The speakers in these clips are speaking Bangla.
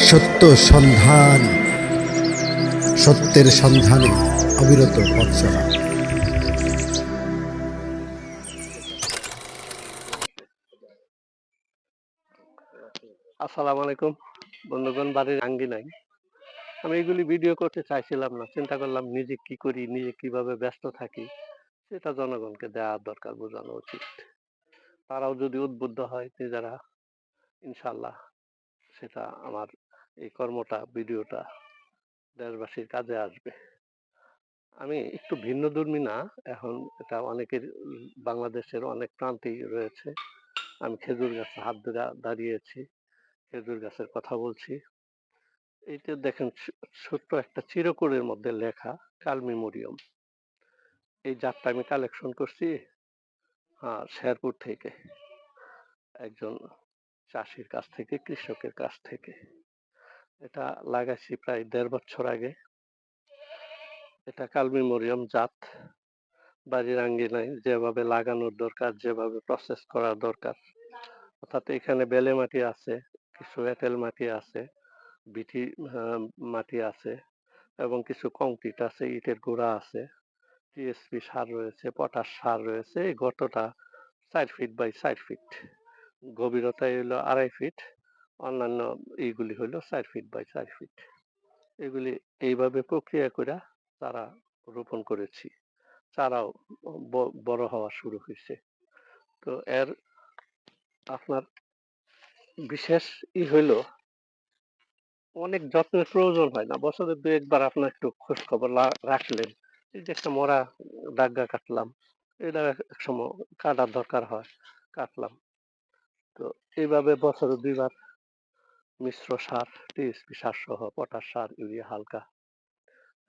সত্য সন্ধানী, সত্যের সন্ধানে অবিরত পথ চলা। আসসালামু আলাইকুম বন্ধুগণ, বাড়ির আঙ্গিনায় আমি এগুলি ভিডিও করতে চাইছিলাম না। চিন্তা করলাম নিজে কি করি, নিজে কিভাবে ব্যস্ত থাকি সেটা জনগণকে দেওয়া দরকার, বোঝানো উচিত। তারাও যদি উদ্বুদ্ধ হয় নিজেরা, ইনশাল্লাহ সেটা আমার এই কর্মটা, ভিডিওটা দেশবাসীর কাজে আসবে। আমি একটু ভিন্নধর্মী না, এখন এটা অনেকের বাংলাদেশের অনেক প্রান্তেই রয়েছে। আমি খেজুর গাছে হাত ধরে দাঁড়িয়েছি, খেজুর গাছের কথা বলছি। এইটা দেখেন, ছোট্ট একটা চিরকুটের মধ্যে লেখা কালমেমোরিয়াম। এই জাতটা আমি কালেকশন করছি শেরপুর থেকে, একজন চাষির কাছ থেকে, কৃষকের কাছ থেকে। এটা লাগাইছি প্রায় ১.৫ বছর আগে। এটা কালমেমোরিয়াম জাত। বাড়ির আঙ্গিনায় যেভাবে লাগানোর দরকার, যেভাবে প্রসেস করা দরকার, অর্থাৎ এখানে বেলে মাটি আছে, কিছু এঁটেল মাটি আছে, বিটি মাটি আছে, এবং কিছু কংক্রিট আছে, ইটের গুঁড়া আছে, টিএসপি সার রয়েছে, পটাশ সার রয়েছে। এই গর্তটা ৪ ফিট বাই ৪ ফিট, গভীরতা হইল ২.৫ ফিট, অন্যান্য এইগুলি হইল ৪ ফিট বাই ৪ ফিট। এগুলি এইভাবে প্রক্রিয়া করে চারা রোপণ করেছি। চারাও বড় হওয়া শুরু হয়েছে। তো এর আপনার বিশেষ হইল, অনেক যত্নের প্রয়োজন হয় না। বছরে ২-১ বার আপনার একটু খোঁজ খবর রাখলেন। এই যে একটা মরা ডাগ্গা কাটলাম, এটা এক সময় কাটার দরকার হয়, কাটলাম। তো এইভাবে বছরে ২ বার মিশ্র সার, টিএসপি সার সহ, পটাশ সার, ইউরিয়া হালকা,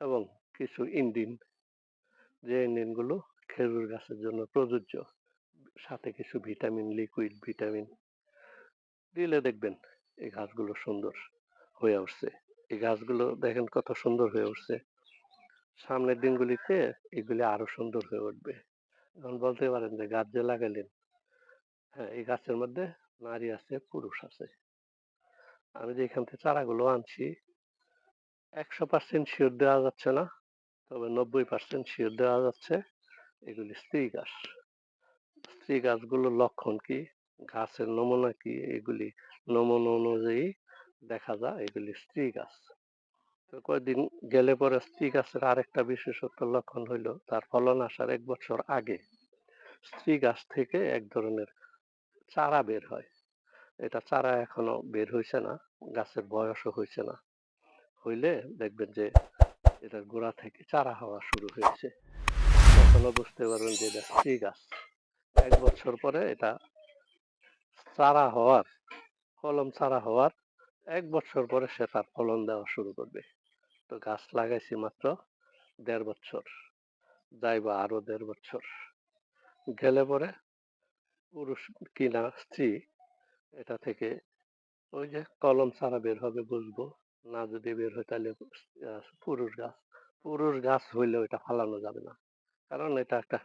এবং কিছু ইঞ্জিন, যে ইঞ্জিনগুলো খেজুর গাছের জন্য প্রযোজ্য, সাথে কিছু ভিটামিন, লিকুইড ভিটামিন দিলে দেখবেন এই গাছগুলো সুন্দর হয়ে উঠছে। এই গাছগুলো দেখেন কত সুন্দর হয়ে উঠছে। সামনের দিনগুলিতে এগুলি আরো সুন্দর হয়ে উঠবে। এখন বলতে পারেন যে গাছ যে লাগাইলেন, হ্যাঁ, এই গাছের মধ্যে নারী আছে, পুরুষ আছে। আমি যে এখান থেকে চারাগুলো আনছি, ১০০% শিওর দেওয়া যাচ্ছে না, তবে ৯০% শিওর দেওয়া যাচ্ছে এগুলি স্ত্রী গাছ। স্ত্রী গাছগুলোর লক্ষণ কি, গাছের নমুনা কি, এগুলি নমুনা অনুযায়ী দেখা যায় এগুলি স্ত্রী গাছ। তো কয়েকদিন গেলে পরে স্ত্রী গাছের আরেকটা বিশেষত্ব লক্ষণ হইল, তার ফলন আসার ১ বছর আগে স্ত্রী গাছ থেকে এক ধরনের চারা বের হয়। এটা চারা এখনো বের হয়েছে না, গাছের বয়সও হয়েছে না। হইলে দেখবেন যে এটার গোড়া থেকে চারা হওয়া শুরু হয়েছে। তখনও বুঝতে পারবেন যে এটা স্ত্রী গাছ। ১ বছর পরে এটা চারা হওয়ার, কলম চারা হওয়ার ১ বছর পরে সে তার ফলন দেওয়া শুরু করবে। তো গাছ লাগাইছি মাত্র ১.৫ বছর, যাইবা আরো ১.৫ বছর গেলে পরে পুরুষ কিনা স্ত্রী, এটা থেকে ওই যে কলম ছাড়া বের হবে বুঝবো। না যদি বের হয় তাহলে পুরুষ গাছ। পুরুষ গাছ হইলে ওইটা ফালানো যাবে না, কারণ এটা একটা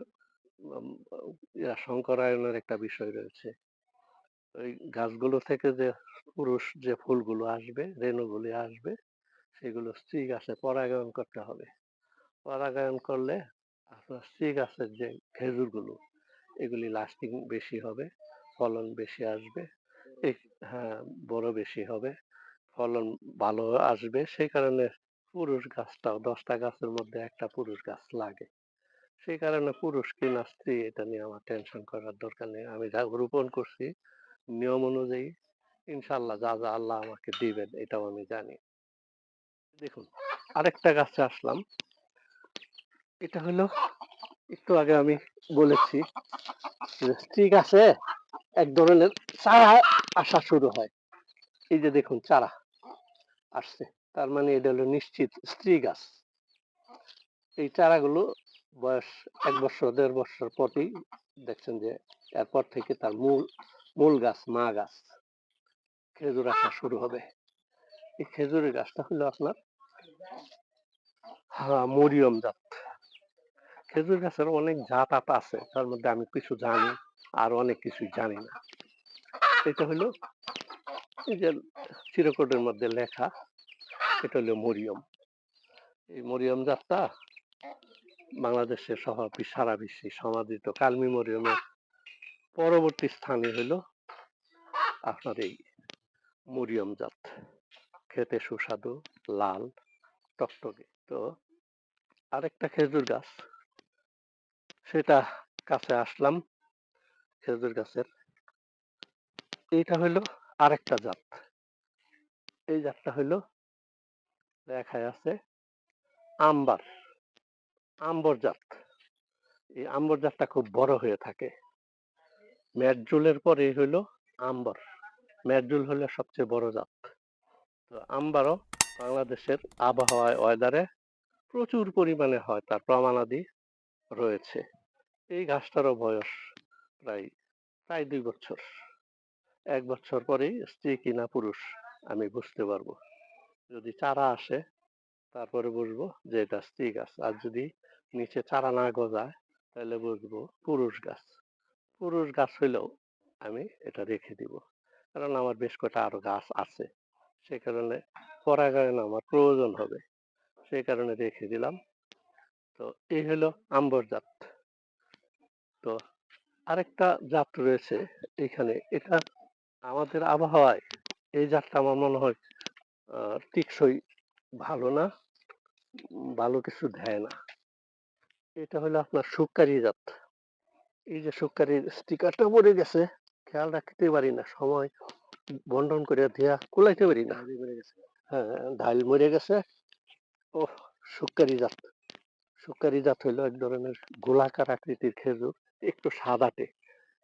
শঙ্করায়নের একটা বিষয় রয়েছে। ওই গাছগুলো থেকে যে পুরুষ যে ফুলগুলো আসবে, রেণুগুলি আসবে, সেগুলো স্ত্রী গাছে পরাগায়ন করতে হবে। পরাগায়ন করলে আপনার স্ত্রী গাছের যে খেজুরগুলো, এগুলি লাস্টিং বেশি হবে, ফলন বেশি আসবে। হ্যাঁ, বড় বেশি হবে, ফলন ভালো আসবে। সেই কারণে পুরুষ গাছটাও, ১০টা গাছের মধ্যে একটা পুরুষ গাছ লাগে। সেই কারণে পুরুষ কিনা স্ত্রী এটা নিয়ে আমার টেনশন করার দরকার নেই। আমি যা রোপণ করছি নিয়ম অনুযায়ী, ইনশাল্লাহ যা যা আল্লাহ আমাকে দিবেন এটাও আমি জানি। দেখুন, আরেকটা গাছে আসলাম। এটা হলো, একটু আগে আমি বলেছি যে স্ত্রী গাছে এক ধরনের চারা আসা শুরু হয়। এই যে দেখুন চারা আসছে, তার মানে এটা হলো নিশ্চিত স্ত্রী গাছ। এই চারাগুলো বয়স ১ বছর ১.৫ বছর পরই দেখছেন যে এরপর থেকে তার মূল গাছ, মা গাছ, খেজুর আসা শুরু হবে। এই খেজুরের গাছটা হলো আপনার মরিয়ম জাত। খেজুর গাছের অনেক জাত আছে, তার মধ্যে আমি কিছু জানি আর অনেক কিছুই জানি না। এটা হলো এই যে চিরকুটের মধ্যে লেখা, এটা হলো মরিয়ম। এই মরিয়ম জাতটা বাংলাদেশে সহ সারা বিশ্বে সমাদৃত। কালমি মরিয়মের পরবর্তী স্থানই হলো আপনার এই মরিয়ম জাত। খেতে সুস্বাদু, লাল, টকটকে। তো আরেকটা খেজুর গাছ, সেটা কাছে আসলাম খেজুর গাছের। এইটা হইলো আরেকটা জাত। এই জাতটা হইলো লেখায় আছে আম্বার, আম্বর জাত। এই আম্বর জাতটা খুব বড় হয়ে থাকে। মেরজুলের পরে হইলো আম্বর। মেরজুল হলো সবচেয়ে বড় জাত। তো আম্বারও বাংলাদেশের আবহাওয়ায় ওয়েদারে প্রচুর পরিমাণে হয়, তার প্রমাণাদি রয়েছে। এই গাছটারও বয়স প্রায় প্রায় 2 বছর। 1 বছর পরেই স্ত্রী কিনা পুরুষ আমি বুঝতে পারবো। যদি চারা আসে তারপরে বুঝবো যে এটা স্ত্রী গাছ, আর যদি নিচে চারা না গজায় তাহলে বুঝবো পুরুষ গাছ। পুরুষ গাছ হইলেও আমি এটা রেখে দিব, কারণ আমার বেশ কটা আরো গাছ আছে, সে কারণে পরাগায়ন আমার প্রয়োজন হবে, সেই কারণে রেখে দিলাম। তো এই হলো আম্বর জাত। তো আরেকটা জাত রয়েছে এখানে, এটা আমাদের আবহাওয়ায় এই জাতটা আমার মনে হয় টিকসই ভালো না, ভালো কিছু দেয় না। এটা হলো আপনার সুক্কারি জাত। এই যে সুক্কারির স্টিকারটা পড়ে গেছে, খেয়াল রাখতে পারি না, সময় বন্টন করে দিয়া কুলাইতে পারি না। হ্যাঁ, ঢাল মরে গেছে। ও, সুক্কারি জাত। সুক্কারি জাত হইলো এক ধরনের গোলাকার আকৃতির খেজুর, একটু সাদাটে।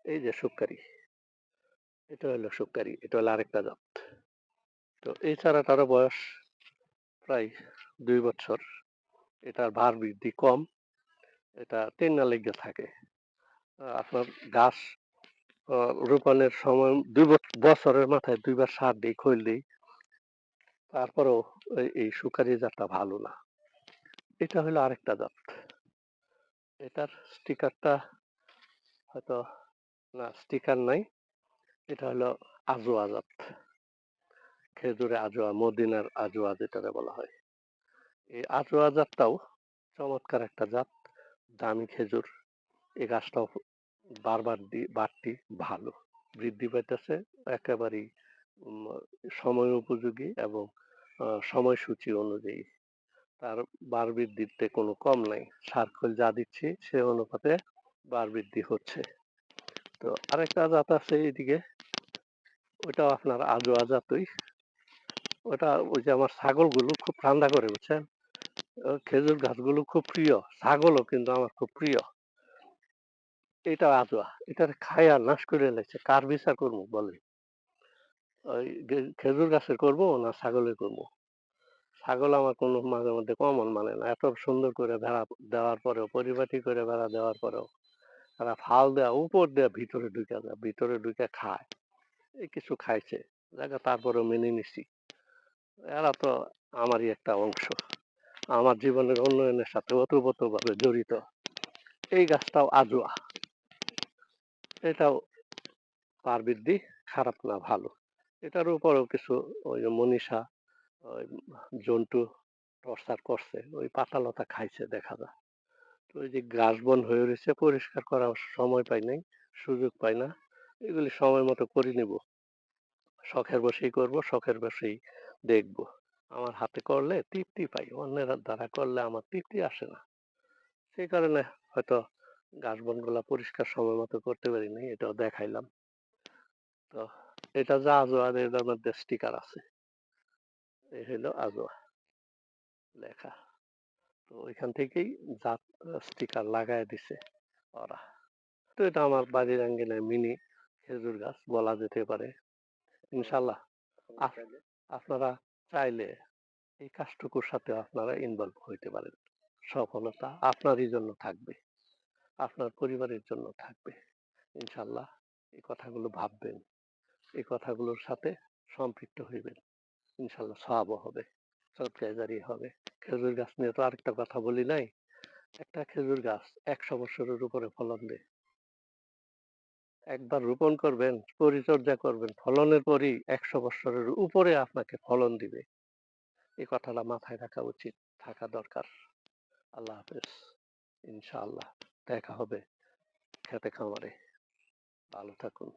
এই যে সুক্কারি, এটা হলো সুক্কারি, এটা হলো আরেকটা জাত। তো এই চারাটারও বয়স প্রায় 2 বছর। এটার ভার বৃদ্ধি কম, এটা টেন্না লেগে থাকে। আপনার গাছ রোপণের সময় 2 বছরের মাথায় 2বার সার দিই, খৈল দিই, তারপরেও এই সুকারি জাতটা ভালো না। এটা হলো আরেকটা জাত। এটার স্টিকারটা হয়তো, না স্টিকার নাই, এটা হলো আজোয়া জাত। খেজুরে আজোয়া, মদিনার আজোয়া যেটাকে বলা হয়। এই আজোয়া জাতটাও চমৎকার একটা জাত, দামি খেজুর। এই গাছটাও বারবার বাড়তি ভালো, বৃদ্ধি পাইতেছে একেবারেই সময় উপযোগী এবং সময়সূচি অনুযায়ী। তার বার বৃদ্ধিতে কোনো কম নাই, সার খোল যা দিচ্ছি সে অনুপাতে বার বৃদ্ধি হচ্ছে। তো আরেকটা জাত আছে এইদিকে, ওইটাও আপনার আজোয়া জাতই। ওটা ওই যে আমার ছাগলগুলো খুব ঠান্ডা করে, বুঝছেন, খেজুর গাছগুলো খুব প্রিয়, ছাগলও কিন্তু আমার খুব প্রিয়। এটা আজোয়া, এটা খায়া নাশ করে এলাইছে, কার বিচার করবো বলেন? ওই খেজুর গাছের করবো না ছাগলের করবো? ছাগল আমার কোনো মাঝে মধ্যে কমন মানে না, এত সুন্দর করে বেড়া দেওয়ার পরেও, পরিপাটি করে বেড়া দেওয়ার পরেও তারা ফাল দেওয়া উপর দেওয়া ভিতরে ঢুকে যায়, ভিতরে ঢুকে খায়। এই কিছু খাইছে জায়গা, তারপরেও মেনে নিছি, এরা তো আমারই একটা অংশ, আমার জীবনের উন্নয়নের সাথে ওতপ্রোতভাবে জড়িত। এই গাছটাও আজোয়া, এটাও পার বৃদ্ধি খারাপ না, ভালো। এটার উপরেও কিছু ওই যে মনীষা, ওই জন্টু টর্চার করছে, ওই পাতা লতা খাইছে দেখা যায়। তো ওই যে গাছ বন হয়ে রয়েছে, পরিষ্কার করার সময় পাই নাই, সুযোগ পাই না। এগুলি সময় মতো করে নিব, শখের বসেই করব, শখের বসেই দেখব। আমার হাতে করলে তৃপ্তি পাই, অন্যের দ্বারা করলে আমার তৃপ্তি আসে না। সেই কারণে হয়তো গাছ বনগুলা পরিষ্কার সময় মতো করতে পারি নাই, এটাও দেখাইলাম। তো এটা যা আজোয়া, এটার মধ্যে স্টিকার আছে, এই হলো আজোয়া লেখা। তো ওইখান থেকেই জাত স্টিকার লাগায় দিছে ওরা। তো এটা আমার বাড়ির আঙ্গিনায় মিনি খেজুর গাছ বলা যেতে পারে। ইনশাল্লাহ আপনারা চাইলে এই কাজটুকুর সাথে আপনারা ইনভলভ হইতে পারেন। সফলতা আপনারই জন্য থাকবে, আপনার পরিবারের জন্য থাকবে। ইনশাল্লাহ এই কথাগুলো ভাববেন, এই কথাগুলোর সাথে সম্পৃক্ত হইবেন, ইনশাল্লাহ সওয়াবও হবে, সদকায়ে জারিয়া হবে। খেজুর গাছ নিয়ে তো আরেকটা কথা বলি নাই, একটা খেজুর গাছ 100 বছরের উপরে ফলন দেয়। একবার রোপণ করবেন, পরিচর্যা করবেন, ফলনের পরই ১০০ বৎসরের উপরে আপনাকে ফলন দিবে। এই কথাটা মাথায় রাখা উচিত, থাকা দরকার। আল্লাহ হাফেজ। ইনশাআল্লাহ দেখা হবে খেতে খামারে। ভালো থাকুন।